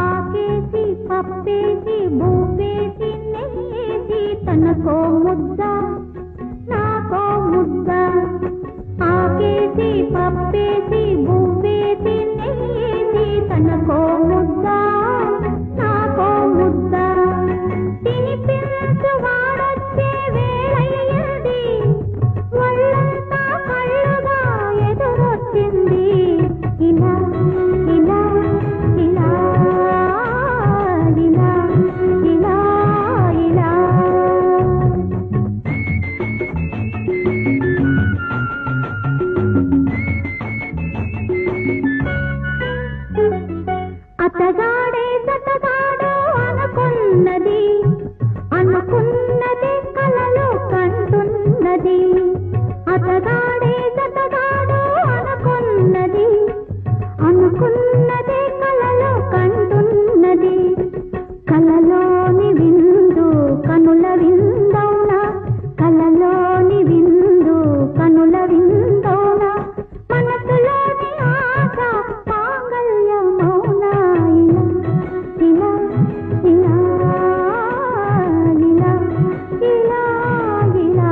ఆకేసి పప్పేసి బువ్వేసి నెయ్యేసి తనకో ముద్ద నాకో ముద్ద ఆకేసి పప్పేసి బువ్వేసి నెయ్యేసి తనకో ముద్ద నాకో ముద్ద తినిపించు వాడొచ్చే వేళయ్యది ఒళ్ళంతా కళ్ళుగా ఎదురొచ్చింది ఇలా ఇలా ఇలా ఇలా ఇలా ఇలా అతగాడే సతగాడు అనుకున్నది అనుకున్నది కలలో కంటున్నది అతగాడే సతగాడు అనుకున్నది అనుకున్నది కలలో కంటున్నది కలలోని విందు కనుల విందౌనా కలలోని విందు కనుల విందౌనా మనసులోని ఆశ మాంగళ్యమౌనా ఇలా ఇలా ఇలా ఇలా ఇలా ఇలా